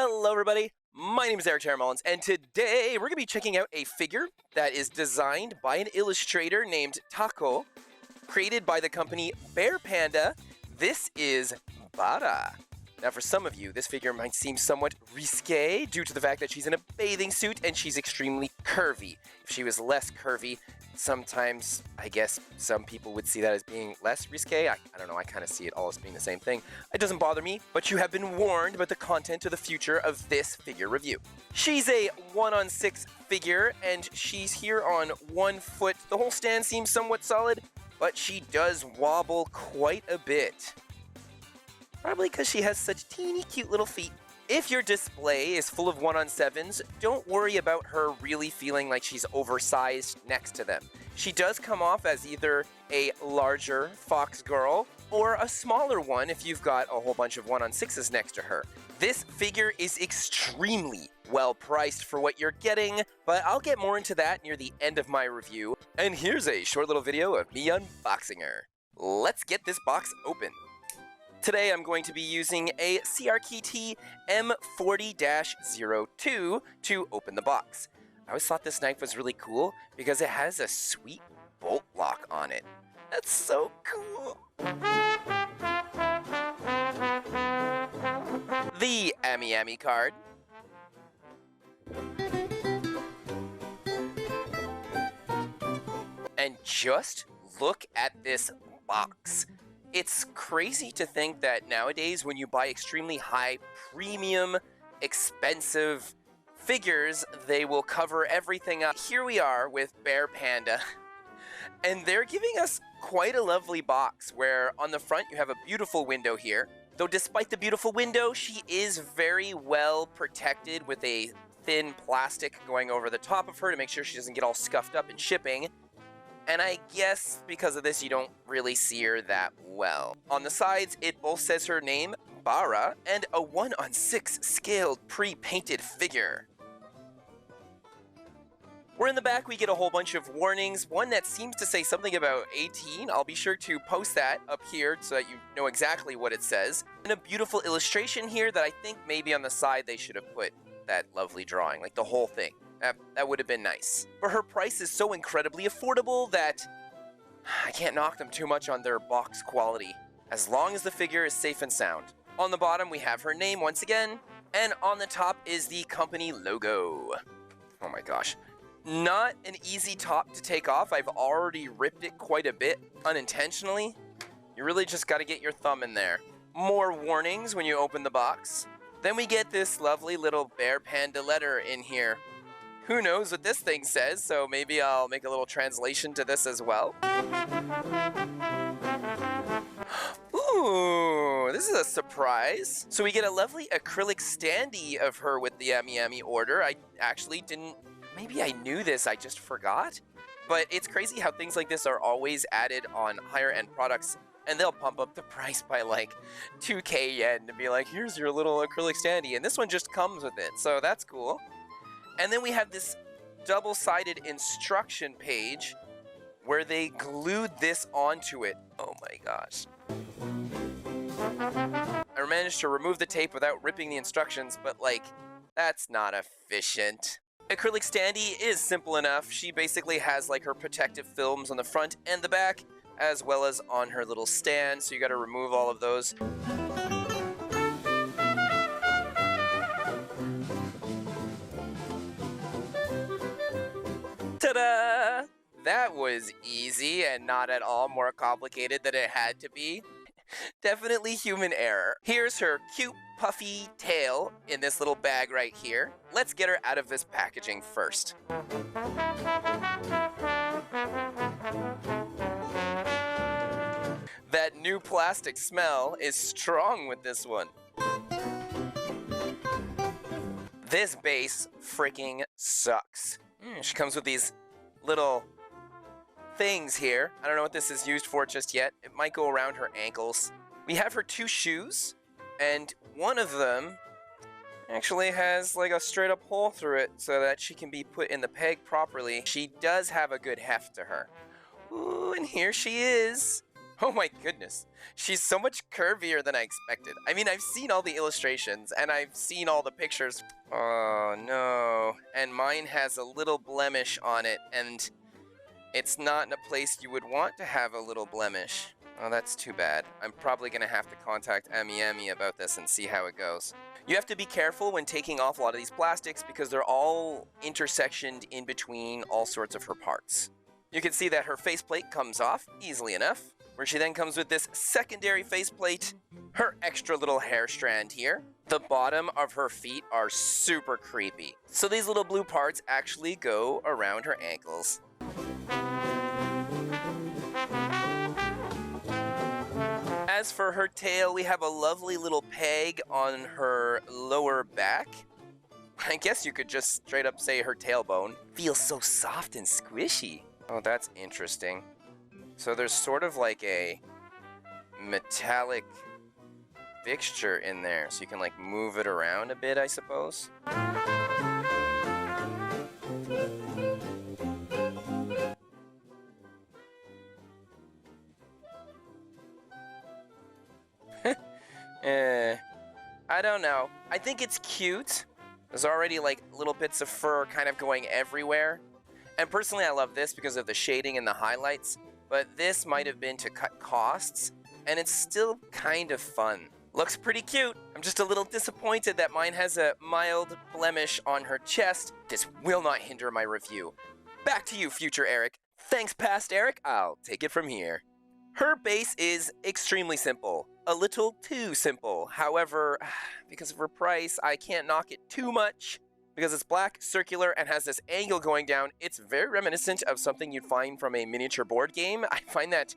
Hello everybody, my name is Erik Teren Mullins, and today we're going to be checking out a figure that is designed by an illustrator named Tacco, created by the company Panda. This is Bara. Now for some of you, this figure might seem somewhat risque due to the fact that she's in a bathing suit and she's extremely curvy. If she was less curvy, sometimes, I guess, some people would see that as being less risque. I don't know, I kind of see it all as being the same thing. It doesn't bother me, but you have been warned about the content of the future of this figure review. She's a 1-on-6 figure, and she's here on 1 foot. The whole stand seems somewhat solid, but she does wobble quite a bit. Probably because she has such teeny cute little feet. If your display is full of 1-on-7s, don't worry about her really feeling like she's oversized next to them. She does come off as either a larger fox girl or a smaller one if you've got a whole bunch of 1-on-6s next to her. This figure is extremely well priced for what you're getting, but I'll get more into that near the end of my review. And here's a short little video of me unboxing her. Let's get this box open. Today I'm going to be using a CRKT M40-02 to open the box. I always thought this knife was really cool because it has a sweet bolt lock on it. That's so cool! The Amiami card. And just look at this box. It's crazy to think that nowadays when you buy extremely high, premium, expensive figures, they will cover everything up. Here we are with Panda, and they're giving us quite a lovely box where on the front you have a beautiful window here. Though despite the beautiful window, she is very well protected with a thin plastic going over the top of her to make sure she doesn't get all scuffed up in shipping. And I guess because of this, you don't really see her that well. On the sides, it both says her name, Bara, and a 1-on-6 scaled pre-painted figure. Where in the back, we get a whole bunch of warnings, one that seems to say something about 18. I'll be sure to post that up here so that you know exactly what it says. And a beautiful illustration here that I think maybe on the side they should have put that lovely drawing, like the whole thing. That would have been nice. But her price is so incredibly affordable that I can't knock them too much on their box quality, as long as the figure is safe and sound. On the bottom, we have her name once again, and on the top is the company logo. Oh my gosh. Not an easy top to take off. I've already ripped it quite a bit unintentionally. You really just got to get your thumb in there. More warnings when you open the box. Then we get this lovely little Panda letter in here. Who knows what this thing says, so maybe I'll make a little translation to this as well. Ooh, this is a surprise. So we get a lovely acrylic standee of her with the Amiami order. I actually didn't, maybe I knew this, I just forgot. But it's crazy how things like this are always added on higher end products, and they'll pump up the price by like 2K yen to be like, here's your little acrylic standee, and this one just comes with it, so that's cool. And then we have this double-sided instruction page where they glued this onto it. Oh my gosh. I managed to remove the tape without ripping the instructions, but like, that's not efficient. Acrylic standee is simple enough. She basically has like her protective films on the front and the back, as well as on her little stand, so you gotta remove all of those. Ta-da! That was easy and not at all more complicated than it had to be. Definitely human error. Here's her cute puffy tail in this little bag right here. Let's get her out of this packaging first. That new plastic smell is strong with this one. This base freaking sucks. She comes with these little things here. I don't know what this is used for just yet. It might go around her ankles. We have her 2 shoes, and one of them actually has like a straight up hole through it so that she can be put in the peg properly. She does have a good heft to her. Ooh, and here she is. Oh my goodness. She's so much curvier than I expected. I mean, I've seen all the illustrations and I've seen all the pictures. Oh no. And mine has a little blemish on it, and it's not in a place you would want to have a little blemish. Oh, that's too bad. I'm probably gonna have to contact Amiami about this and see how it goes. You have to be careful when taking off a lot of these plastics because they're all intersectioned in between all sorts of her parts. You can see that her faceplate comes off easily enough, where she then comes with this secondary faceplate, her extra little hair strand here. The bottom of her feet are super creepy. So these little blue parts actually go around her ankles. As for her tail, we have a lovely little peg on her lower back. I guess you could just straight up say her tailbone. Feels so soft and squishy. Oh, that's interesting. So there's sort of like a metallic fixture in there, so you can like move it around a bit, I suppose. I don't know. I think it's cute. There's already like little bits of fur kind of going everywhere. And personally, I love this because of the shading and the highlights. But this might have been to cut costs, and it's still kind of fun. Looks pretty cute. I'm just a little disappointed that mine has a mild blemish on her chest. This will not hinder my review. Back to you, future Erik. Thanks, past Erik. I'll take it from here. Her base is extremely simple. A little too simple. However, because of her price, I can't knock it too much. Because it's black, circular, and has this angle going down, it's very reminiscent of something you'd find from a miniature board game. I find that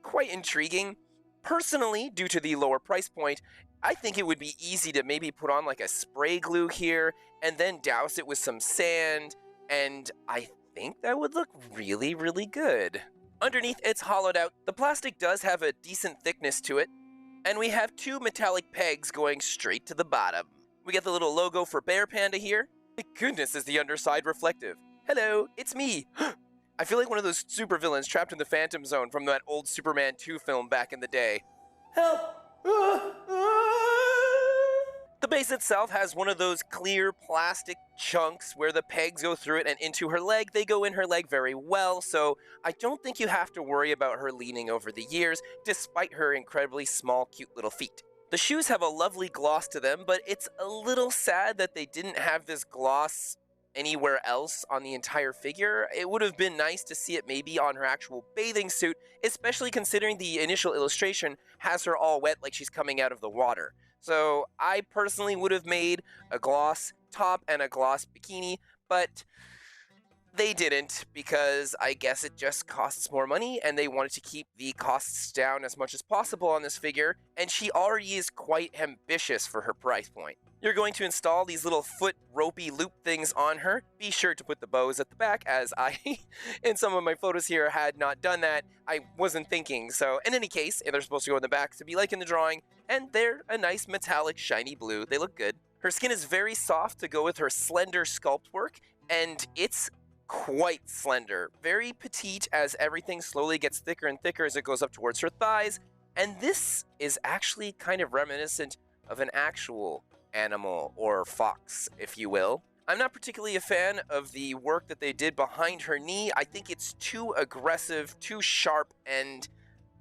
quite intriguing. Personally, due to the lower price point, I think it would be easy to maybe put on like a spray glue here, and then douse it with some sand, and I think that would look really, really good. Underneath, it's hollowed out. The plastic does have a decent thickness to it, and we have two metallic pegs going straight to the bottom. We get the little logo for Bear Panda here. My goodness, is the underside reflective. Hello, it's me. I feel like one of those supervillains trapped in the Phantom Zone from that old Superman 2 film back in the day. Help! The base itself has one of those clear plastic chunks where the pegs go through it and into her leg. They go in her leg very well, so I don't think you have to worry about her leaning over the years, despite her incredibly small, cute little feet. The shoes have a lovely gloss to them, but it's a little sad that they didn't have this gloss anywhere else on the entire figure. It would have been nice to see it maybe on her actual bathing suit, especially considering the initial illustration has her all wet like she's coming out of the water. So I personally would have made a gloss top and a gloss bikini, but they didn't because I guess it just costs more money and they wanted to keep the costs down as much as possible on this figure, and she already is quite ambitious for her price point. You're going to install these little foot ropey loop things on her. Be sure to put the bows at the back, as I, in some of my photos here, had not done that. I wasn't thinking. So in any case, they're supposed to go in the back to be like in the drawing, and they're a nice metallic shiny blue. They look good. Her skin is very soft to go with her slender sculpt work, and it's quite slender. Very petite as everything slowly gets thicker and thicker as it goes up towards her thighs, and this is actually kind of reminiscent of an actual animal, or fox, if you will. I'm not particularly a fan of the work that they did behind her knee. I think it's too aggressive, too sharp, and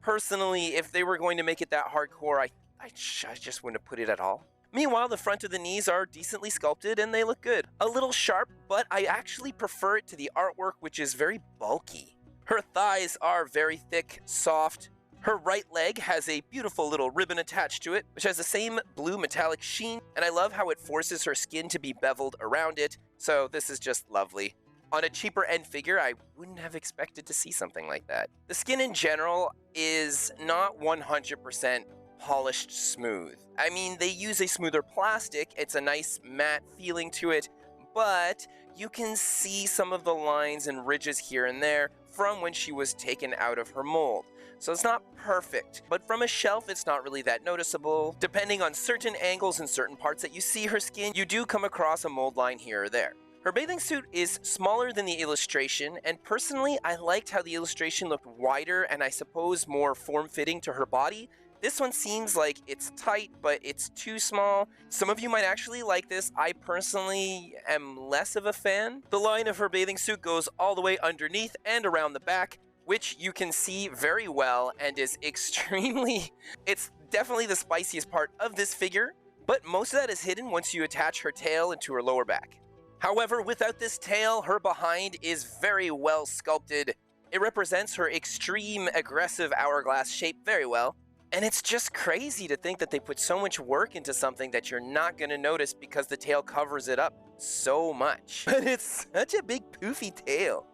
personally, if they were going to make it that hardcore, I just wouldn't have put it at all. Meanwhile, the front of the knees are decently sculpted and they look good. A little sharp, but I actually prefer it to the artwork, which is very bulky. Her thighs are very thick, soft. Her right leg has a beautiful little ribbon attached to it, which has the same blue metallic sheen, and I love how it forces her skin to be beveled around it, so this is just lovely. On a cheaper end figure, I wouldn't have expected to see something like that. The skin in general is not 100% polished smooth. I mean, they use a smoother plastic, it's a nice matte feeling to it, but you can see some of the lines and ridges here and there from when she was taken out of her mold. So it's not perfect, but from a shelf it's not really that noticeable. Depending on certain angles and certain parts that you see her skin, you do come across a mold line here or there. Her bathing suit is smaller than the illustration, and personally, I liked how the illustration looked wider and I suppose more form-fitting to her body. This one seems like it's tight, but it's too small. Some of you might actually like this. I personally am less of a fan. The line of her bathing suit goes all the way underneath and around the back, which you can see very well and is extremely... It's definitely the spiciest part of this figure, but most of that is hidden once you attach her tail into her lower back. However, without this tail, her behind is very well sculpted. It represents her extreme aggressive hourglass shape very well. And it's just crazy to think that they put so much work into something that you're not going to notice because the tail covers it up so much. But it's such a big poofy tail.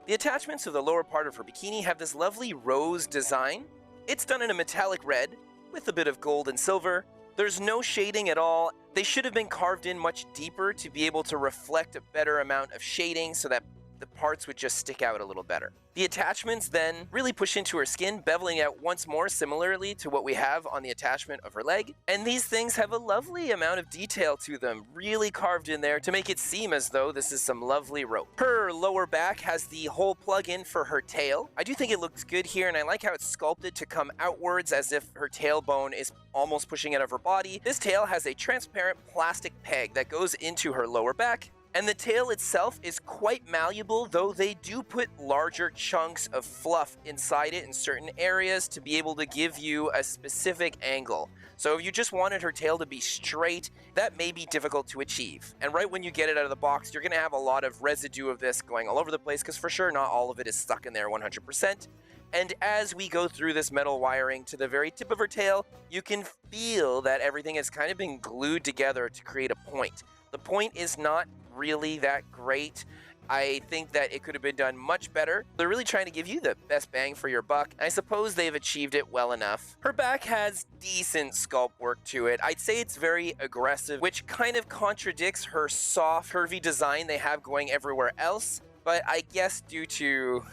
The attachments of the lower part of her bikini have this lovely rose design. It's done in a metallic red with a bit of gold and silver. There's no shading at all. They should have been carved in much deeper to be able to reflect a better amount of shading so that the parts would just stick out a little better. The attachments then really push into her skin, beveling out once more similarly to what we have on the attachment of her leg. And these things have a lovely amount of detail to them, really carved in there to make it seem as though this is some lovely rope. Her lower back has the hole plug-in for her tail. I do think it looks good here, and I like how it's sculpted to come outwards as if her tailbone is almost pushing out of her body. This tail has a transparent plastic peg that goes into her lower back. And the tail itself is quite malleable, though they do put larger chunks of fluff inside it in certain areas to be able to give you a specific angle. So if you just wanted her tail to be straight, that may be difficult to achieve. And right when you get it out of the box, you're going to have a lot of residue of this going all over the place, because for sure not all of it is stuck in there 100%. And as we go through this metal wiring to the very tip of her tail, you can feel that everything has kind of been glued together to create a point. The point is not really that great. I think that it could have been done much better. They're really trying to give you the best bang for your buck. I suppose they've achieved it well enough. Her back has decent sculpt work to it. I'd say it's very aggressive, which kind of contradicts her soft, curvy design they have going everywhere else. But I guess due to...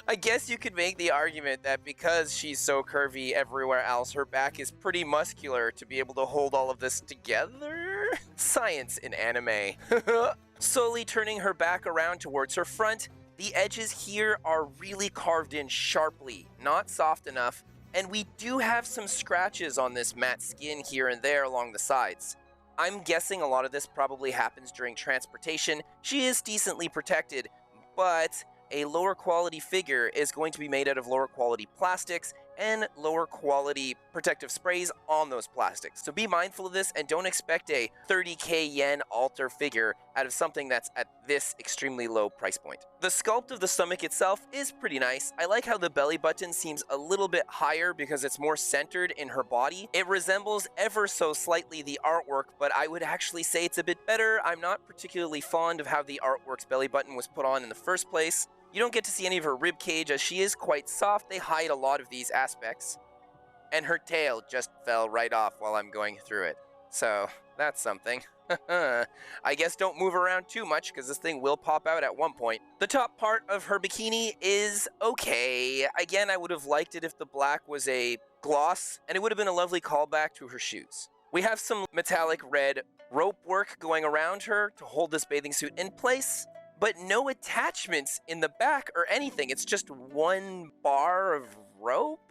I guess you could make the argument that because she's so curvy everywhere else, her back is pretty muscular to be able to hold all of this together? Science in anime. Slowly turning her back around towards her front, the edges here are really carved in sharply, not soft enough, and we do have some scratches on this matte skin here and there along the sides. I'm guessing a lot of this probably happens during transportation. She is decently protected, but a lower quality figure is going to be made out of lower quality plastics and lower quality protective sprays on those plastics. So be mindful of this and don't expect a 30k yen alter figure out of something that's at this extremely low price point. The sculpt of the stomach itself is pretty nice. I like how the belly button seems a little bit higher because it's more centered in her body. It resembles ever so slightly the artwork, but I would actually say it's a bit better. I'm not particularly fond of how the artwork's belly button was put on in the first place. You don't get to see any of her rib cage as she is quite soft. They hide a lot of these aspects. And her tail just fell right off while I'm going through it. So that's something. I guess don't move around too much because this thing will pop out at one point. The top part of her bikini is okay. Again, I would have liked it if the black was a gloss, and it would have been a lovely callback to her shoes. We have some metallic red rope work going around her to hold this bathing suit in place, but no attachments in the back or anything. It's just one bar of rope.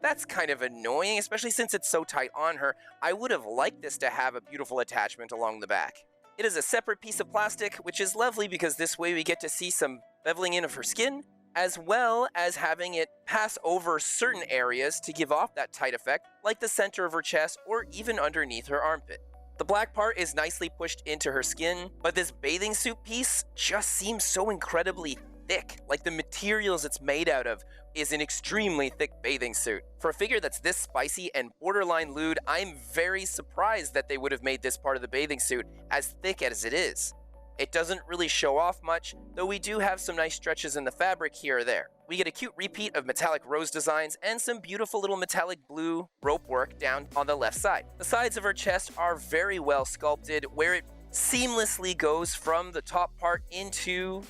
That's kind of annoying, especially since it's so tight on her. I would have liked this to have a beautiful attachment along the back. It is a separate piece of plastic, which is lovely because this way we get to see some beveling in of her skin, as well as having it pass over certain areas to give off that tight effect, like the center of her chest or even underneath her armpit. The black part is nicely pushed into her skin, but this bathing suit piece just seems so incredibly thick. Like the materials it's made out of is an extremely thick bathing suit. For a figure that's this spicy and borderline lewd, I'm very surprised that they would have made this part of the bathing suit as thick as it is. It doesn't really show off much, though we do have some nice stretches in the fabric here or there. We get a cute repeat of metallic rose designs and some beautiful little metallic blue rope work down on the left side. The sides of her chest are very well sculpted, where it seamlessly goes from the top part into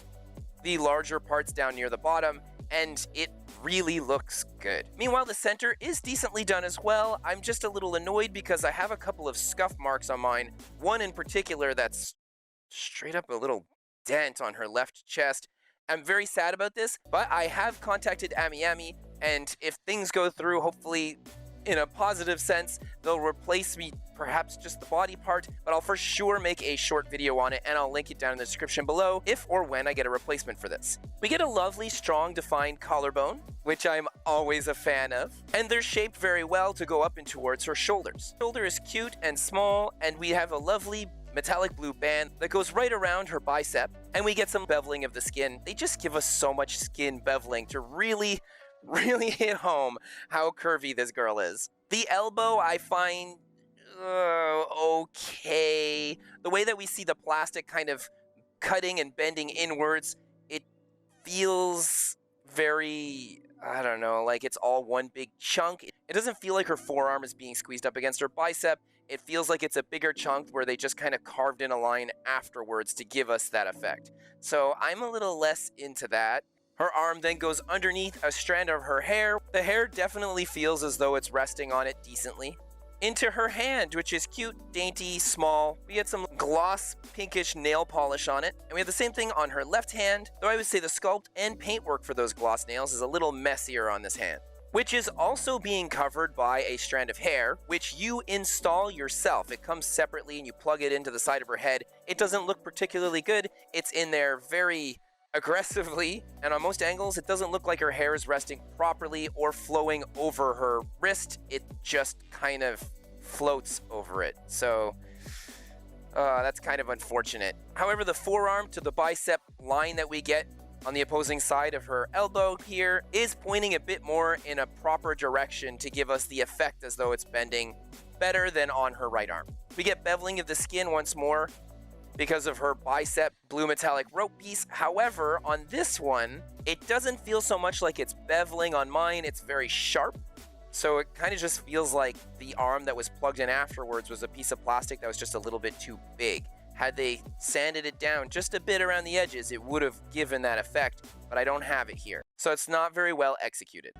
the larger parts down near the bottom, and it really looks good. Meanwhile, the center is decently done as well. I'm just a little annoyed because I have a couple of scuff marks on mine, one in particular that's straight up a little dent on her left chest. I'm very sad about this, but I have contacted Amiami, and if things go through, hopefully in a positive sense, they'll replace me, perhaps just the body part, but I'll for sure make a short video on it, and I'll link it down in the description below if or when I get a replacement for this. We get a lovely, strong, defined collarbone, which I'm always a fan of, and they're shaped very well to go up and towards her shoulders. Shoulder is cute and small, and we have a lovely metallic blue band that goes right around her bicep, and we get some beveling of the skin. They just give us so much skin beveling to really hit home how curvy this girl is. The elbow I find okay. The way that we see the plastic kind of cutting and bending inwards, it feels very, I don't know, like it's all one big chunk. It doesn't feel like her forearm is being squeezed up against her bicep. It feels like it's a bigger chunk where they just kind of carved in a line afterwards to give us that effect. So I'm a little less into that. Her arm then goes underneath a strand of her hair. The hair definitely feels as though it's resting on it decently. Into her hand, which is cute, dainty, small. We get some gloss, pinkish nail polish on it. And we have the same thing on her left hand, though I would say the sculpt and paintwork for those gloss nails is a little messier on this hand, which is also being covered by a strand of hair, which you install yourself. It comes separately and you plug it into the side of her head. It doesn't look particularly good. It's in there very aggressively, and on most angles, it doesn't look like her hair is resting properly or flowing over her wrist. It just kind of floats over it. So that's kind of unfortunate. However, the forearm to the bicep line that we get on the opposing side of her elbow here is pointing a bit more in a proper direction to give us the effect as though it's bending better than on her right arm. We get beveling of the skin once more because of her bicep blue metallic rope piece. However, on this one, it doesn't feel so much like it's beveling on mine. It's very sharp. So it kind of just feels like the arm that was plugged in afterwards was a piece of plastic that was just a little bit too big. Had they sanded it down just a bit around the edges, it would have given that effect, but I don't have it here. So it's not very well executed.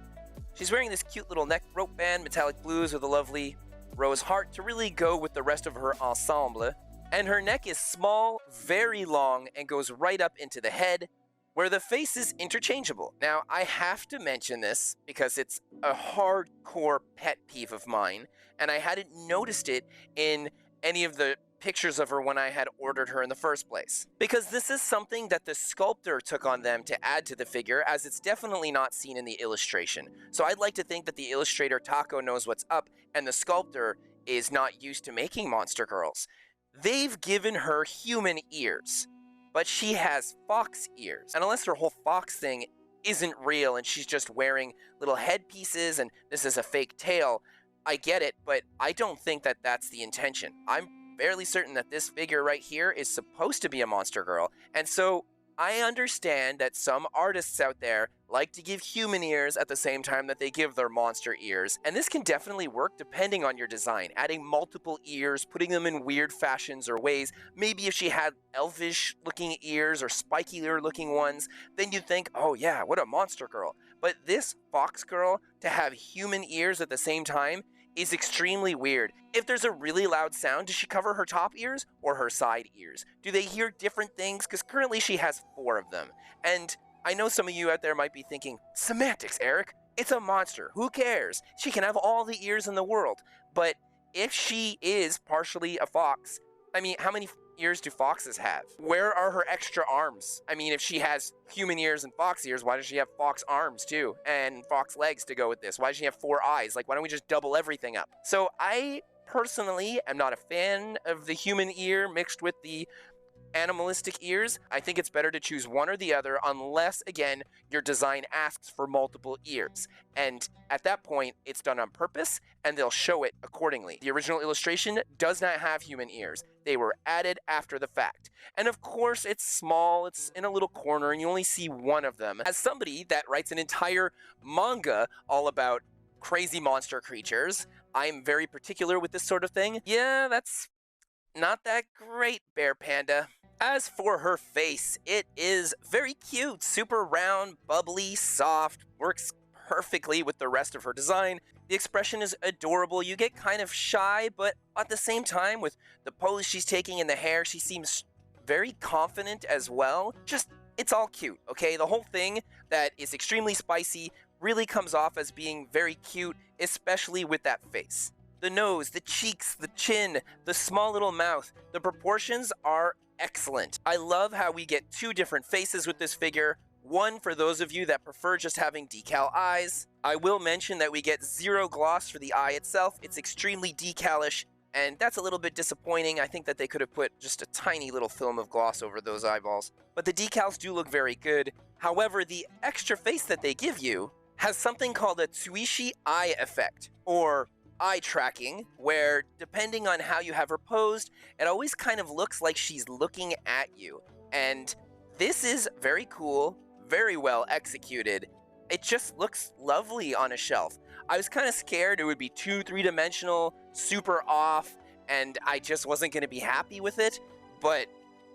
She's wearing this cute little neck rope band, metallic blues with a lovely rose heart to really go with the rest of her ensemble. And her neck is small, very long, and goes right up into the head, where the face is interchangeable. Now, I have to mention this because it's a hardcore pet peeve of mine, and I hadn't noticed it in any of the pictures of her when I had ordered her in the first place. Because this is something that the sculptor took on them to add to the figure, as it's definitely not seen in the illustration. So I'd like to think that the illustrator Tacco knows what's up, and the sculptor is not used to making monster girls. They've given her human ears, but she has fox ears. And unless her whole fox thing isn't real and she's just wearing little headpieces and this is a fake tail, I get it, but I don't think that that's the intention. I'm fairly certain that this figure right here is supposed to be a monster girl. And so I understand that some artists out there like to give human ears at the same time that they give their monster ears, and this can definitely work depending on your design. Adding multiple ears, putting them in weird fashions or ways. Maybe if she had elvish looking ears or spikier looking ones, then you'd think, oh yeah, what a monster girl. But this fox girl to have human ears at the same time is extremely weird. If there's a really loud sound, does she cover her top ears or her side ears? Do they hear different things? Because currently she has 4 of them. And I know some of you out there might be thinking, semantics, Eric. It's a monster. Who cares? She can have all the ears in the world. But if she is partially a fox, I mean, how many ears do foxes have? Where are her extra arms? I mean, if she has human ears and fox ears, why does she have fox arms too? And fox legs to go with this? Why does she have 4 eyes? Like, why don't we just double everything up? So I personally am not a fan of the human ear mixed with the animalistic ears. I think it's better to choose one or the other unless, again, your design asks for multiple ears. And at that point, it's done on purpose and they'll show it accordingly. The original illustration does not have human ears. They were added after the fact. And of course, it's small, it's in a little corner, and you only see one of them. As somebody that writes an entire manga all about crazy monster creatures, I'm very particular with this sort of thing. Yeah, that's not that great, Bear Panda. As for her face, it is very cute, super round, bubbly, soft, works perfectly with the rest of her design. The expression is adorable. You get kind of shy, but at the same time, with the pose she's taking and the hair, she seems very confident as well. Just, it's all cute, okay? The whole thing that is extremely spicy really comes off as being very cute, especially with that face. The nose, the cheeks, the chin, the small little mouth, the proportions are excellent. I love how we get two different faces with this figure. One for those of you that prefer just having decal eyes. I will mention that we get zero gloss for the eye itself. It's extremely decalish, and that's a little bit disappointing. I think that they could have put just a tiny little film of gloss over those eyeballs. But the decals do look very good. However, the extra face that they give you has something called a tsuishi eye effect, or eye tracking, where depending on how you have her posed, it always kind of looks like she's looking at you. And this is very cool, very well executed. It just looks lovely on a shelf. I was kind of scared it would be too three-dimensional, super off, and I just wasn't going to be happy with it. But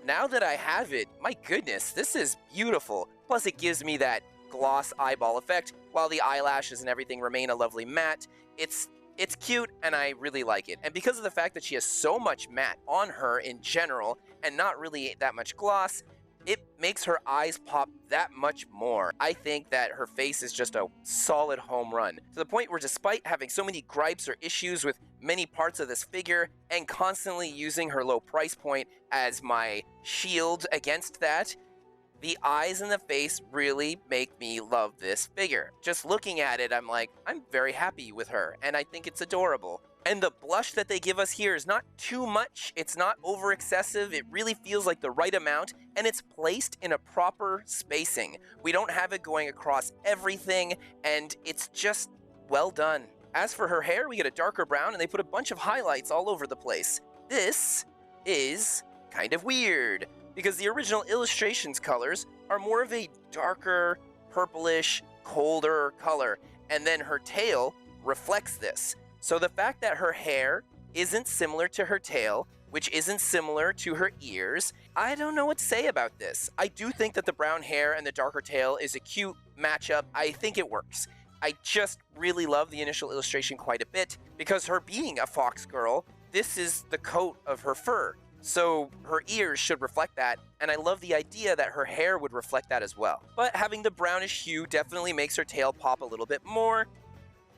now that I have it, my goodness, this is beautiful. Plus it gives me that gloss eyeball effect, while the eyelashes and everything remain a lovely matte. It's cute, and I really like it. And because of the fact that she has so much matte on her in general, and not really that much gloss, it makes her eyes pop that much more. I think that her face is just a solid home run, to the point where despite having so many gripes or issues with many parts of this figure, and constantly using her low price point as my shield against that, the eyes and the face really make me love this figure. Just looking at it, I'm like, I'm very happy with her, and I think it's adorable. And the blush that they give us here is not too much, it's not over excessive, it really feels like the right amount, and it's placed in a proper spacing. We don't have it going across everything, and it's just well done. As for her hair, we get a darker brown, and they put a bunch of highlights all over the place. This is kind of weird, because the original illustrations colors are more of a darker, purplish, colder color, and then her tail reflects this. So the fact that her hair isn't similar to her tail, which isn't similar to her ears, I don't know what to say about this. I do think that the brown hair and the darker tail is a cute matchup. I think it works. I just really love the initial illustration quite a bit, because her being a fox girl, this is the coat of her fur. So her ears should reflect that, and I love the idea that her hair would reflect that as well. But having the brownish hue definitely makes her tail pop a little bit more.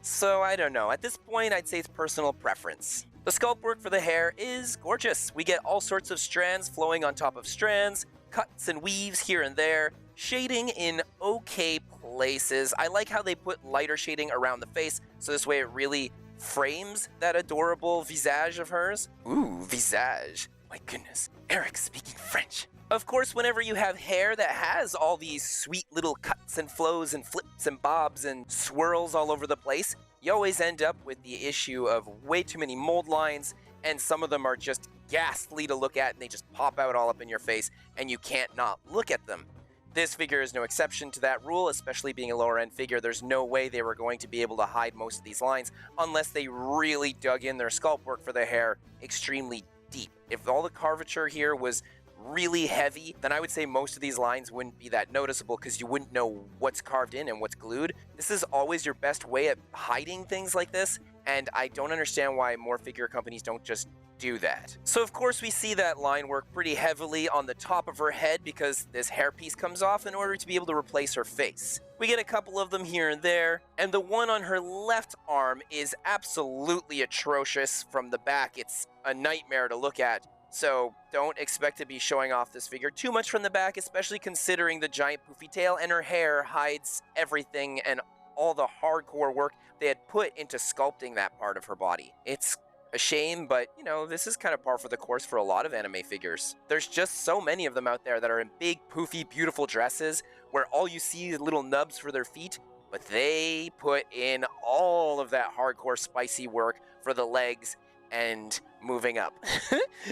So I don't know, at this point I'd say it's personal preference. The sculpt work for the hair is gorgeous. We get all sorts of strands flowing on top of strands, cuts and weaves here and there, shading in okay places. I like how they put lighter shading around the face, so this way it really frames that adorable visage of hers. Ooh, visage. My goodness, Erik speaking French. Of course, whenever you have hair that has all these sweet little cuts and flows and flips and bobs and swirls all over the place, you always end up with the issue of way too many mold lines, and some of them are just ghastly to look at, and they just pop out all up in your face, and you can't not look at them. This figure is no exception to that rule, especially being a lower-end figure. There's no way they were going to be able to hide most of these lines unless they really dug in their sculpt work for the hair extremely deep. If all the curvature here was really heavy, then I would say most of these lines wouldn't be that noticeable, because you wouldn't know what's carved in and what's glued. This is always your best way at hiding things like this, and I don't understand why more figure companies don't just do that. So of course we see that line work pretty heavily on the top of her head, because this hairpiece comes off in order to be able to replace her face. We get a couple of them here and there, and the one on her left arm is absolutely atrocious from the back. It's a nightmare to look at. So don't expect to be showing off this figure too much from the back, especially considering the giant poofy tail, and her hair hides everything and all the hardcore work they had put into sculpting that part of her body. It's a shame, but you know, this is kind of par for the course for a lot of anime figures. There's just so many of them out there that are in big, poofy, beautiful dresses where all you see is little nubs for their feet, but they put in all of that hardcore spicy work for the legs and moving up.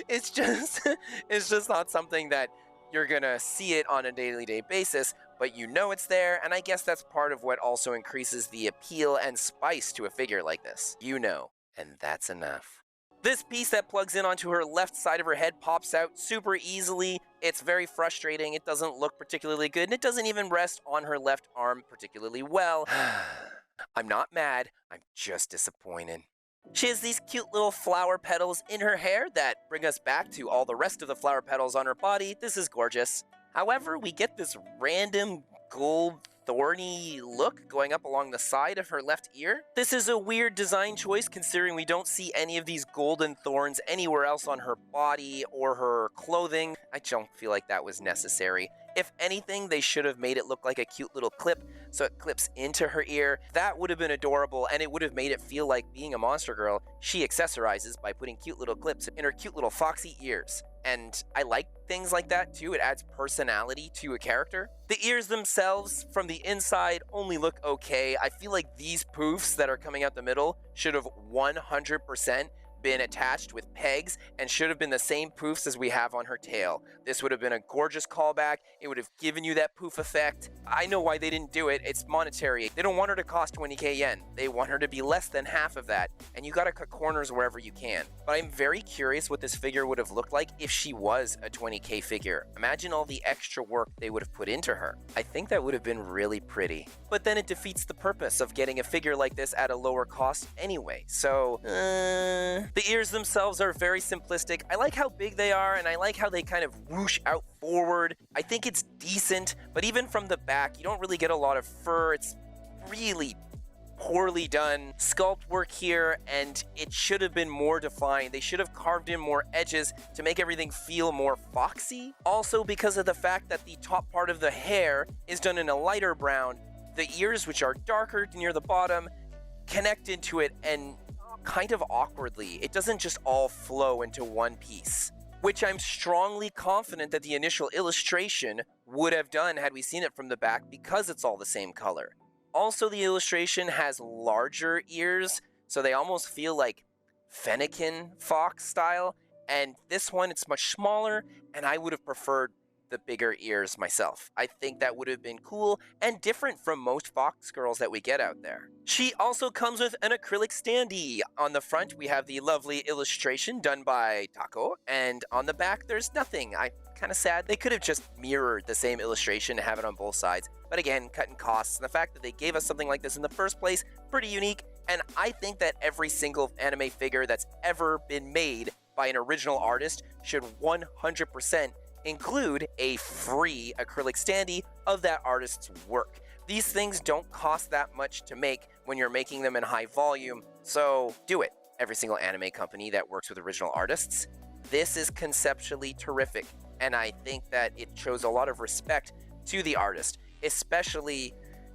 It's just not something that you're gonna see it on a daily basis, but you know it's there, and I guess that's part of what also increases the appeal and spice to a figure like this. You know, and that's enough. This piece that plugs in onto her left side of her head pops out super easily. It's very frustrating, it doesn't look particularly good, and it doesn't even rest on her left arm particularly well. I'm not mad, I'm just disappointed. She has these cute little flower petals in her hair that bring us back to all the rest of the flower petals on her body. This is gorgeous. However, we get this random gold thorny look going up along the side of her left ear. This is a weird design choice considering we don't see any of these golden thorns anywhere else on her body or her clothing. I don't feel like that was necessary. If anything, they should have made it look like a cute little clip so it clips into her ear. That would have been adorable and it would have made it feel like being a monster girl, she accessorizes by putting cute little clips in her cute little foxy ears. And I like things like that too, it adds personality to a character. The ears themselves from the inside only look okay. I feel like these poofs that are coming out the middle should have 100% been attached with pegs and should have been the same poofs as we have on her tail. This would have been a gorgeous callback. It would have given you that poof effect. I know why they didn't do it. It's monetary. They don't want her to cost 20k yen. They want her to be less than half of that, and you gotta cut corners wherever you can. But I'm very curious what this figure would have looked like if she was a 20k figure. Imagine all the extra work they would have put into her. I think that would have been really pretty. But then it defeats the purpose of getting a figure like this at a lower cost anyway. So, the ears themselves are very simplistic. I like how big they are, and I like how they kind of whoosh out forward. I think it's decent, but even from the back, you don't really get a lot of fur. It's really poorly done sculpt work here, and it should have been more defined. They should have carved in more edges to make everything feel more foxy. Also, because of the fact that the top part of the hair is done in a lighter brown, the ears, which are darker near the bottom, connect into it and kind of awkwardly. It doesn't just all flow into one piece, which I'm strongly confident that the initial illustration would have done had we seen it from the back because it's all the same color. Also, the illustration has larger ears, so they almost feel like Fennekin fox style, and this one, it's much smaller, and I would have preferred the bigger ears myself. I think that would have been cool and different from most fox girls that we get out there. She also comes with an acrylic standee. On the front, we have the lovely illustration done by Tacco, and on the back, there's nothing. I'm kind of sad. They could have just mirrored the same illustration and have it on both sides. But again, cutting costs, and the fact that they gave us something like this in the first place, pretty unique, and I think that every single anime figure that's ever been made by an original artist should 100% include a free acrylic standee of that artist's work. These things don't cost that much to make when you're making them in high volume, so do it. Every single anime company that works with original artists. This is conceptually terrific, and I think that it shows a lot of respect to the artist, especially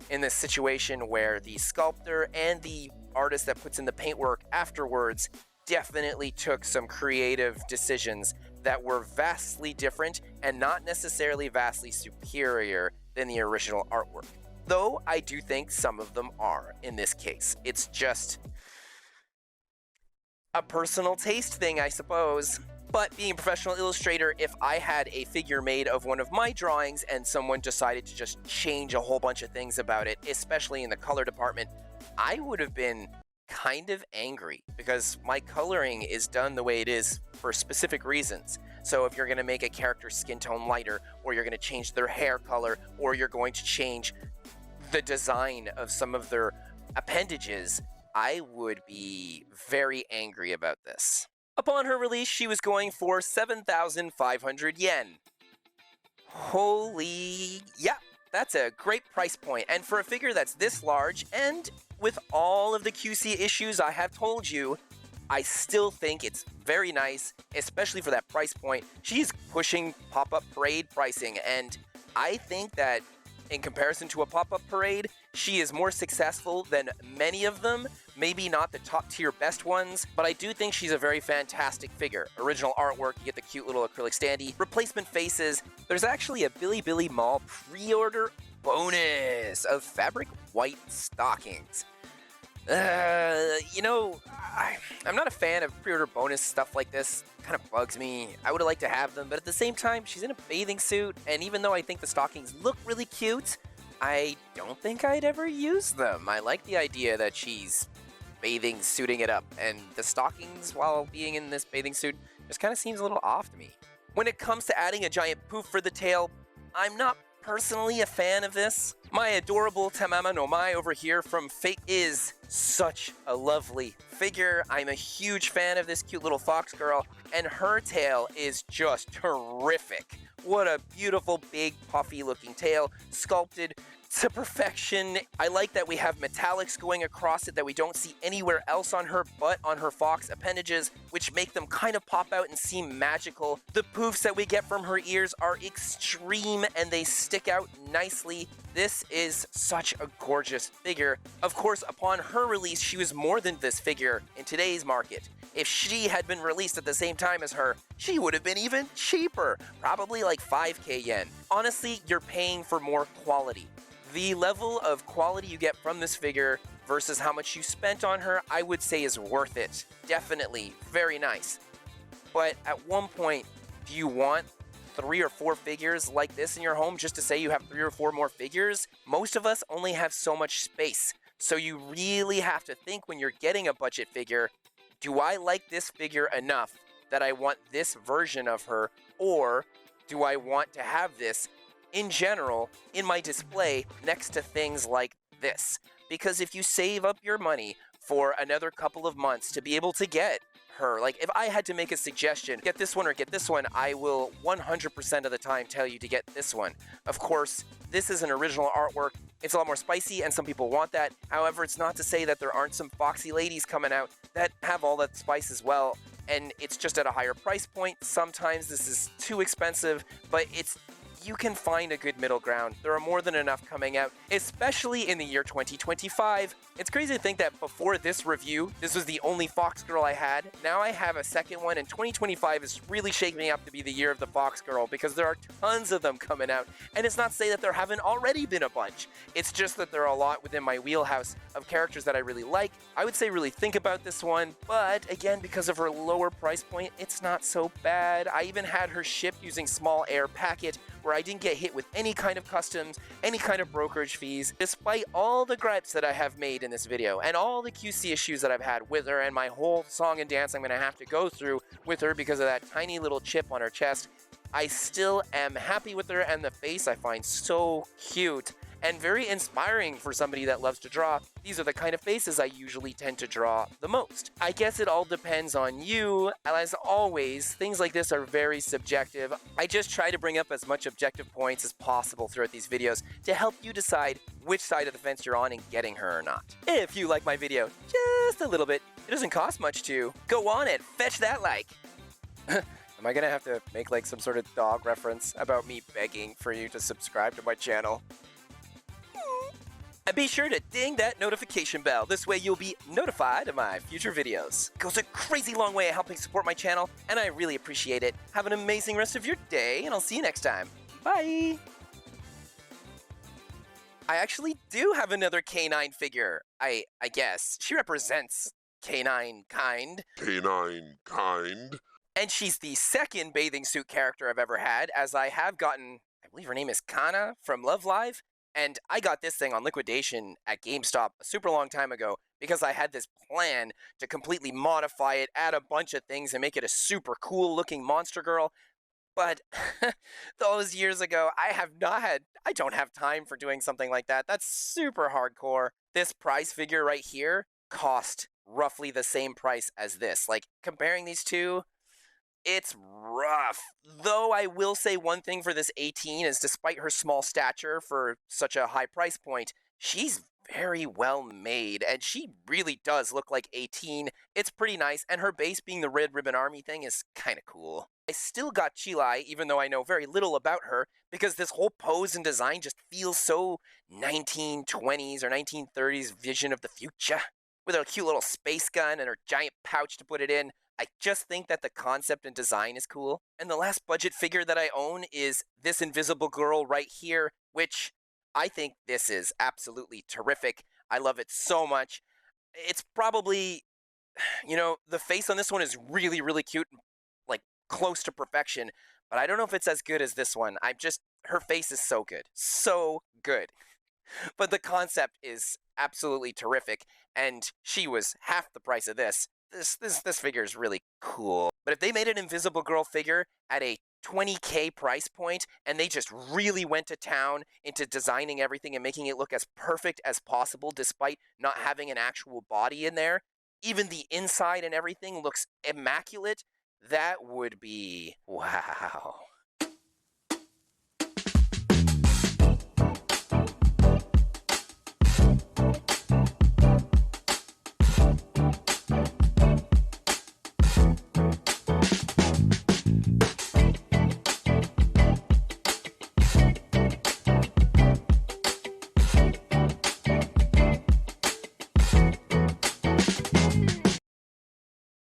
in this situation where the sculptor and the artist that puts in the paintwork afterwards definitely took some creative decisions that were vastly different and not necessarily vastly superior than the original artwork. Though I do think some of them are in this case. It's just a personal taste thing, I suppose. But being a professional illustrator, if I had a figure made of one of my drawings and someone decided to just change a whole bunch of things about it, especially in the color department, I would have been kind of angry because my coloring is done the way it is for specific reasons. So if you're going to make a character's skin tone lighter, or you're going to change their hair color, or you're going to change the design of some of their appendages, I would be very angry about this. Upon her release, she was going for 7,500 yen. Holy, yeah, that's a great price point. And for a figure that's this large, and with all of the QC issues I have told you, I still think it's very nice, especially for that price point. She's pushing pop-up parade pricing, and I think that in comparison to a pop-up parade, she is more successful than many of them. Maybe not the top-tier best ones, but I do think she's a very fantastic figure. Original artwork, you get the cute little acrylic standee, replacement faces. There's actually a Billy Mall pre-order bonus of fabric white stockings. You know, I'm not a fan of pre-order bonus stuff like this. Kind of bugs me. I would have liked to have them, but at the same time, she's in a bathing suit, and even though I think the stockings look really cute, I don't think I'd ever use them. I like the idea that she's bathing, suiting it up, and the stockings while being in this bathing suit just kind of seems a little off to me. When it comes to adding a giant poof for the tail, I'm not personally a fan of this. My adorable Tamama no Mai over here from Fate is such a lovely figure. I'm a huge fan of this cute little fox girl, and her tail is just terrific. What a beautiful, big, puffy looking tail, sculpted to perfection. I like that we have metallics going across it that we don't see anywhere else on her but on her fox appendages, which make them kind of pop out and seem magical. The poofs that we get from her ears are extreme and they stick out nicely. This is such a gorgeous figure. Of course, upon her release, she was more than this figure in today's market. If she had been released at the same time as her, she would have been even cheaper, probably like 5k yen. Honestly, you're paying for more quality. The level of quality you get from this figure versus how much you spent on her, I would say is worth it. Definitely, very nice. But at one point, do you want 3 or 4 figures like this in your home just to say you have 3 or 4 more figures? Most of us only have so much space. So you really have to think when you're getting a budget figure, do I like this figure enough that I want this version of her, or do I want to have this in general in my display next to things like this? Because if you save up your money for another couple of months to be able to get her, like if I had to make a suggestion, get this one or get this one, I will 100% of the time tell you to get this one. Of course, this is an original artwork. It's a lot more spicy and some people want that. However, it's not to say that there aren't some foxy ladies coming out that have all that spice as well, and it's just at a higher price point. Sometimes this is too expensive, but you can find a good middle ground. There are more than enough coming out, especially in the year 2025. It's crazy to think that before this review, this was the only Fox Girl I had. Now I have a second one, and 2025 is really shaping up to be the year of the Fox Girl because there are tons of them coming out. And it's not to say that there haven't already been a bunch. It's just that there are a lot within my wheelhouse of characters that I really like. I would say really think about this one, but again, because of her lower price point, it's not so bad. I even had her shipped using small air packet, where I didn't get hit with any kind of customs, any kind of brokerage fees, despite all the gripes that I have made in this video and all the QC issues that I've had with her and my whole song and dance I'm gonna have to go through with her because of that tiny little chip on her chest. I still am happy with her, and the face I find so cute and very inspiring for somebody that loves to draw. These are the kind of faces I usually tend to draw the most. I guess it all depends on you. As always, things like this are very subjective. I just try to bring up as much objective points as possible throughout these videos to help you decide which side of the fence you're on in getting her or not. If you like my video just a little bit, it doesn't cost much to. Go on it, fetch that like. Am I gonna have to make like some sort of dog reference about me begging for you to subscribe to my channel? And be sure to ding that notification bell. This way you'll be notified of my future videos. It goes a crazy long way of helping support my channel, and I really appreciate it. Have an amazing rest of your day, and I'll see you next time. Bye! I actually do have another K9 figure, I guess. She represents K9 kind. Canine kind. And she's the second bathing suit character I've ever had, as I have gotten, I believe her name is Kana from Love Live. And I got this thing on liquidation at GameStop a super long time ago because I had this plan to completely modify it, add a bunch of things, and make it a super cool looking monster girl. But those years ago, I don't have time for doing something like that. That's super hardcore. This prize figure right here cost roughly the same price as this. Like, comparing these two, it's rough. Though I will say one thing for this 18 is, despite her small stature for such a high price point, she's very well made, and she really does look like 18. It's pretty nice, and her base being the Red Ribbon Army thing is kind of cool. I still got Chilai, even though I know very little about her, because this whole pose and design just feels so 1920s or 1930s vision of the future. With her cute little space gun and her giant pouch to put it in, I just think that the concept and design is cool. And the last budget figure that I own is this invisible girl right here, which I think this is absolutely terrific. I love it so much. It's probably, the face on this one is really, really cute, like close to perfection, but I don't know if it's as good as this one. Her face is so good. So good. But the concept is absolutely terrific, and she was half the price of this. This figure is really cool. But if they made an invisible girl figure at a 20K price point, and they just really went to town into designing everything and making it look as perfect as possible despite not having an actual body in there. Even the inside and everything looks immaculate. That would be wow.